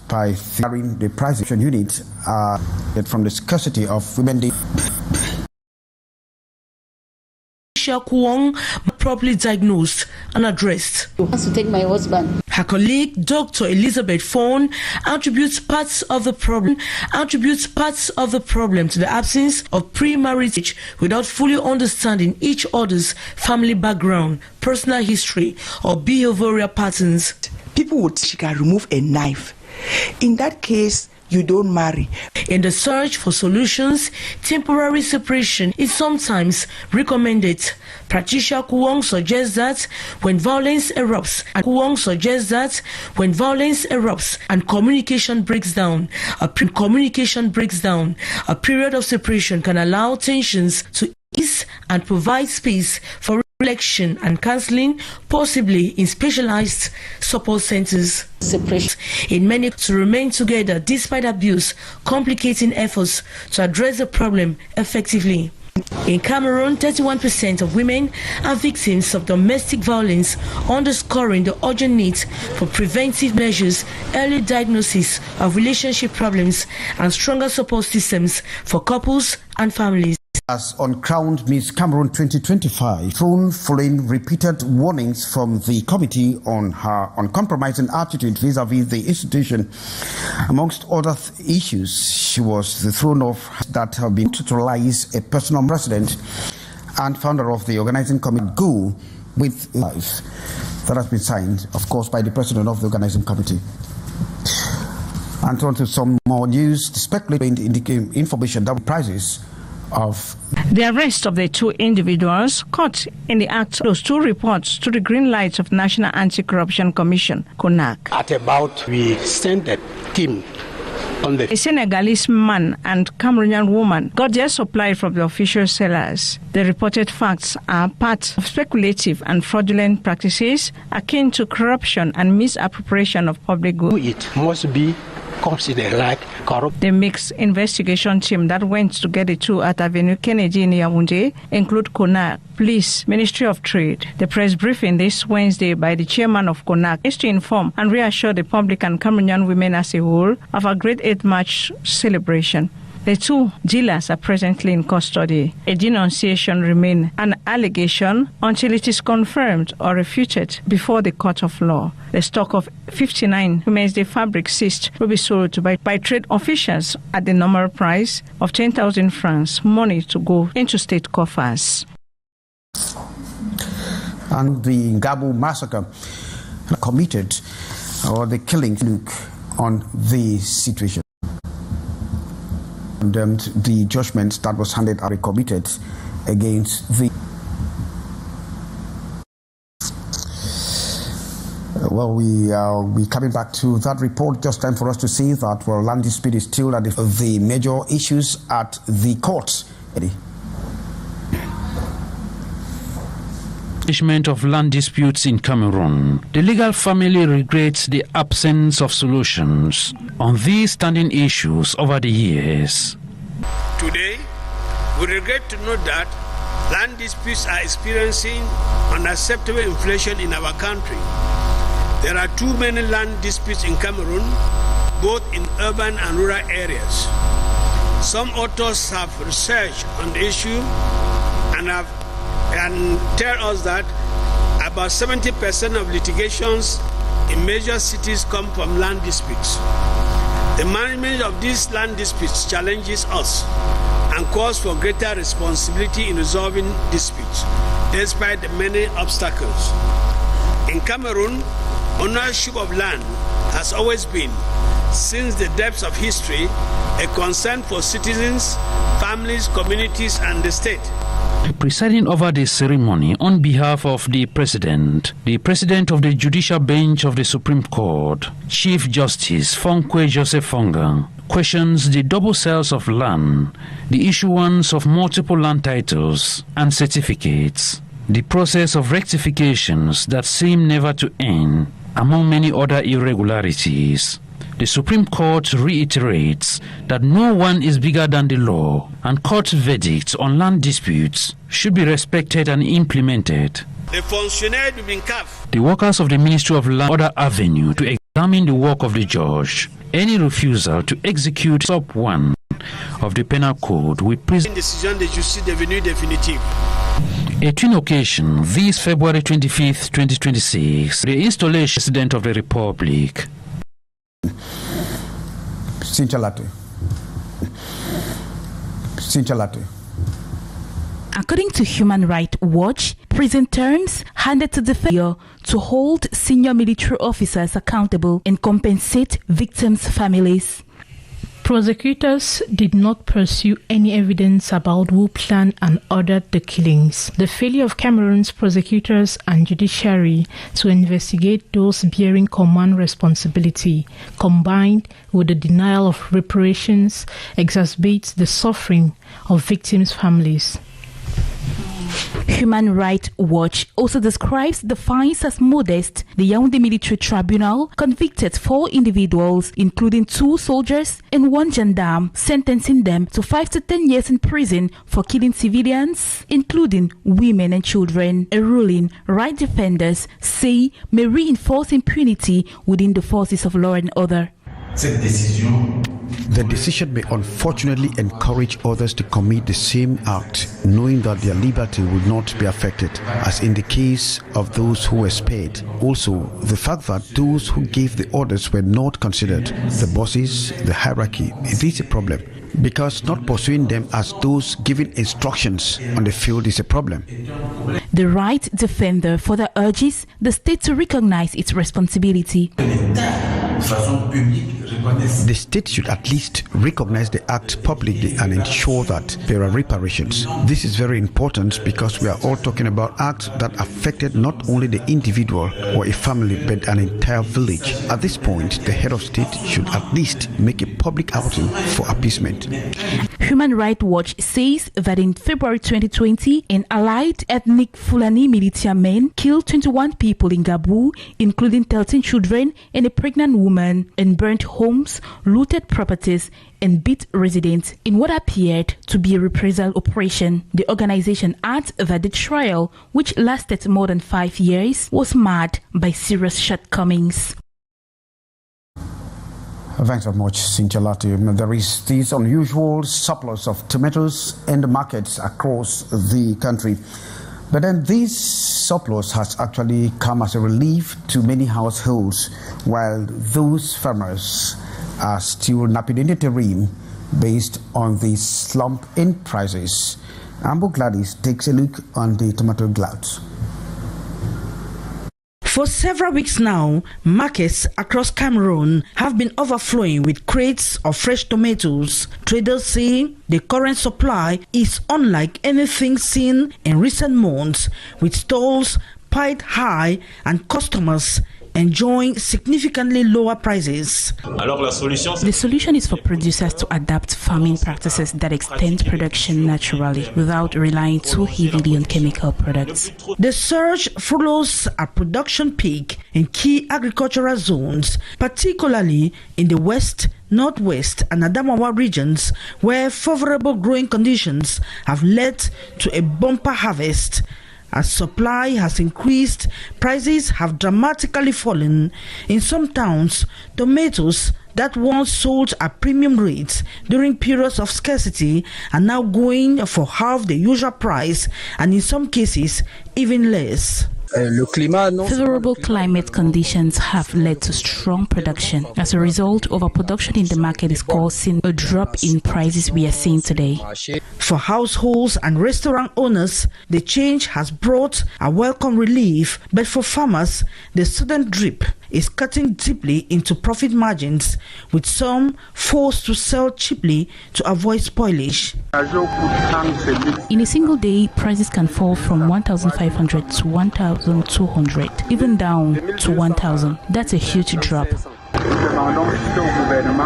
by clearing the price unit from the scarcity of women. Kwong properly diagnosed and addressed. To take my husband. Her colleague, Dr. Elizabeth Fawn, attributes parts of the problem to the absence of pre-marriage without fully understanding each other's family background, personal history, or behavioral patterns. People would she can remove a knife. In that case, you don't marry. In the search for solutions, temporary separation is sometimes recommended. Patricia Kwong suggests that when violence erupts and communication breaks down, a period of separation can allow tensions to ease and provide space for reflection and counseling, possibly in specialized support centers. Separation. In many to remain together despite abuse, complicating efforts to address the problem effectively. In Cameroon, 31% of women are victims of domestic violence, underscoring the urgent need for preventive measures, early diagnosis of relationship problems, and stronger support systems for couples and families. As uncrowned Miss Cameroon 2025, thrown following repeated warnings from the committee on her uncompromising attitude vis-a-vis the institution. Amongst other issues, she was thrown off that have been totalized a personal president and founder of the organizing committee Go with Life. That has been signed, of course, by the president of the organizing committee. And on to some more news, speculating information that prices of the arrest of the two individuals caught in the act. Those two reports to the green light of National Anti-Corruption Commission, CONAC. At about, we sent a team on the... A Senegalese man and Cameroonian woman got their supply from the official sellers. The reported facts are part of speculative and fraudulent practices akin to corruption and misappropriation of public goods. It must be considered like corrupt. The mixed investigation team that went to get the two at Avenue Kennedy in Yaoundé include CONAC, Police, Ministry of Trade. The press briefing this Wednesday by the chairman of CONAC is to inform and reassure the public and Cameroonian women as a whole of our Great 8 March celebration. The two dealers are presently in custody. A denunciation remains an allegation until it is confirmed or refuted before the court of law. The stock of 59 Women's Day fabric seized will be sold by trade officials at the normal price of 10,000 francs, money to go into state coffers. And the Ngabo massacre committed or the killing look on the situation. Condemned the judgment that was handed are committed against the well, we are coming back to that report. Just time for us to see that land dispute is still at the major issues at the courts. Management of land disputes in Cameroon. The legal family regrets the absence of solutions on these standing issues over the years. Today, we regret to note that land disputes are experiencing unacceptable inflation in our country. There are too many land disputes in Cameroon, both in urban and rural areas. Some authors have researched on the issue and tell us that about 70% of litigations in major cities come from land disputes. The management of these land disputes challenges us and calls for greater responsibility in resolving disputes, despite the many obstacles. In Cameroon, ownership of land has always been, since the depths of history, a concern for citizens, families, communities, and the state. Presiding over the ceremony on behalf of the President of the Judicial Bench of the Supreme Court, Chief Justice Fonkwe Joseph Fongang, questions the double sales of land, the issuance of multiple land titles and certificates, the process of rectifications that seem never to end, among many other irregularities. The Supreme Court reiterates that no one is bigger than the law, and court verdicts on land disputes should be respected and implemented. The functionaries have been cuffed. The workers of the Ministry of Land other avenue to examine the work of the judge. Any refusal to execute sub 1 of the penal code will present décision de justice devenue définitive. a twin occasion this February 25th, 2026, the installation President of the Republic. According to Human Rights Watch, prison terms handed to the failure to hold senior military officers accountable and compensate victims' families. Prosecutors did not pursue any evidence about who planned and ordered the killings. The failure of Cameroon's prosecutors and judiciary to investigate those bearing command responsibility, combined with the denial of reparations, exacerbates the suffering of victims' families. Human Rights Watch also describes the fines as modest. The Yaoundé Military Tribunal convicted 4 individuals, including 2 soldiers and 1 gendarme, sentencing them to 5 to 10 years in prison for killing civilians, including women and children. A ruling right defenders say may reinforce impunity within the forces of law and order. The decision may unfortunately encourage others to commit the same act, knowing that their liberty will not be affected, as in the case of those who were spared. Also, the fact that those who gave the orders were not considered, the bosses, the hierarchy, it is a problem, because not pursuing them as those giving instructions on the field is a problem. The right defender further urges the state to recognize its responsibility. The state should at least recognize the act publicly and ensure that there are reparations. This is very important because we are all talking about acts that affected not only the individual or a family but an entire village. At this point, the head of state should at least make a public outing for appeasement. Human Rights Watch says that in February 2020, an allied ethnic Fulani militia men killed 21 people in Gabu, including 13 children and a pregnant woman, and burnt homes, looted properties, and beat residents in what appeared to be a reprisal operation. The organization adds that the trial, which lasted more than 5 years, was marred by serious shortcomings. Thanks very much, Cynthia Lati. There is this unusual surplus of tomatoes in the markets across the country. But then this surplus has actually come as a relief to many households, while those farmers are still napping in the interim based on the slump in prices. Ambo Gladys takes a look on the tomato glut. For several weeks now, markets across Cameroon have been overflowing with crates of fresh tomatoes. Traders say the current supply is unlike anything seen in recent months, with stalls piled high and customers enjoying significantly lower prices. The solution is for producers to adapt farming practices that extend production naturally without relying too heavily on chemical products. The surge follows a production peak in key agricultural zones, particularly in the west, northwest and Adamawa regions, where favorable growing conditions have led to a bumper harvest. As supply has increased, prices have dramatically fallen. In some towns, tomatoes that once sold at premium rates during periods of scarcity are now going for half the usual price, and in some cases, even less. Favorable climate conditions have led to strong production. As a result, overproduction in the market is causing a drop in prices we are seeing today. For households and restaurant owners, the change has brought a welcome relief, but for farmers, the sudden drip is cutting deeply into profit margins, with some forced to sell cheaply to avoid spoilage. In a single day, prices can fall from 1,500 to 1,200, even down to 1,000. That's a huge drop.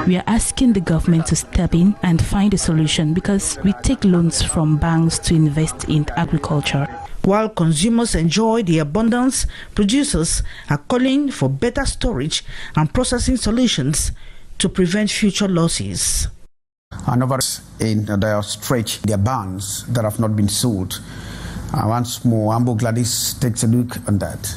We are asking the government to step in and find a solution, because we take loans from banks to invest in agriculture. While consumers enjoy the abundance, producers are calling for better storage and processing solutions to prevent future losses. Another in their stretch their barns that have not been sold. Once more, Ambo Gladys takes a look on that.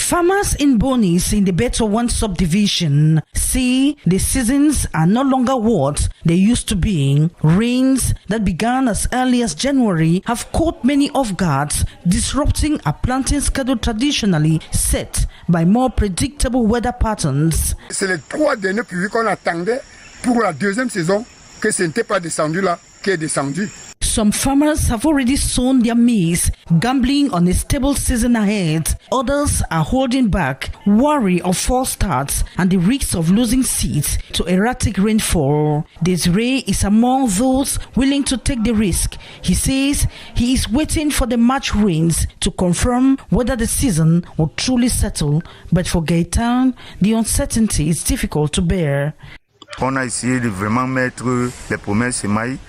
Farmers in Bonis in the Beto 1 subdivision say the seasons are no longer what they used to be. Rains that began as early as January have caught many off guard, disrupting a planting schedule traditionally set by more predictable weather patterns. C'est les 3 derniers pluies qu'on attendait pour la deuxième saison que ce n'était pas descendu là, qui est descendu. Some farmers have already sown their maize, gambling on a stable season ahead. Others are holding back, worry of false starts and the risks of losing seeds to erratic rainfall. Desiree is among those willing to take the risk. He says he is waiting for the March rains to confirm whether the season will truly settle. But for Gaëtan, the uncertainty is difficult to bear. On a essayé de vraiment mettre les premières semailles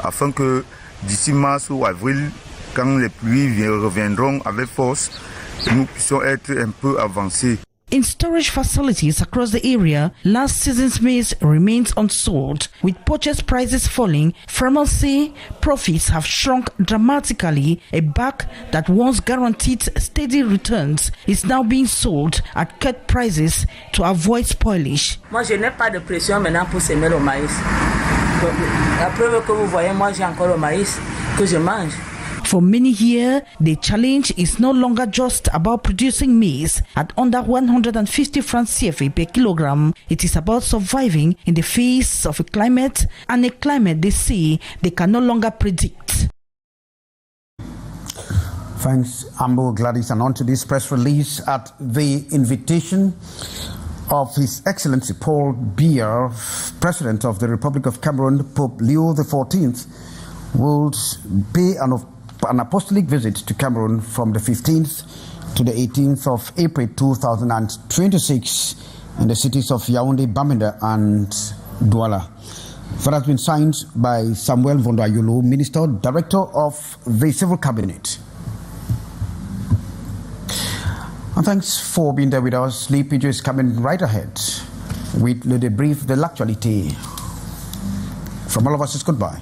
afin que d'ici mars ou avril, quand les pluies reviendront avec force, nous puissions être un peu avancés. In storage facilities across the area, last season's maize remains unsold. With purchase prices falling, farmers say profits have shrunk dramatically. A bag that once guaranteed steady returns is now being sold at cut prices to avoid spoilage. Moi, je n'ai pas de pression maintenant pour semer le maïs. La preuve que vous voyez, moi j'ai encore le maïs que je mange. For many here, the challenge is no longer just about producing maize at under 150 francs CFA per kilogram. It is about surviving in the face of a climate they say they can no longer predict. Thanks, Ambo, Gladys. And on to this press release at the invitation of His Excellency Paul Biya, President of the Republic of Cameroon, Pope Leo XIV, will pay an apostolic visit to Cameroon from the 15th to the 18th of April 2026 in the cities of Yaoundé, Bamenda and Douala. That has been signed by Samuel Vondayolo, Minister, Director of the Civil Cabinet. And thanks for being there with us. Lee Pijo is coming right ahead with Le Débrief de l'Actualité. From all of us, it's goodbye.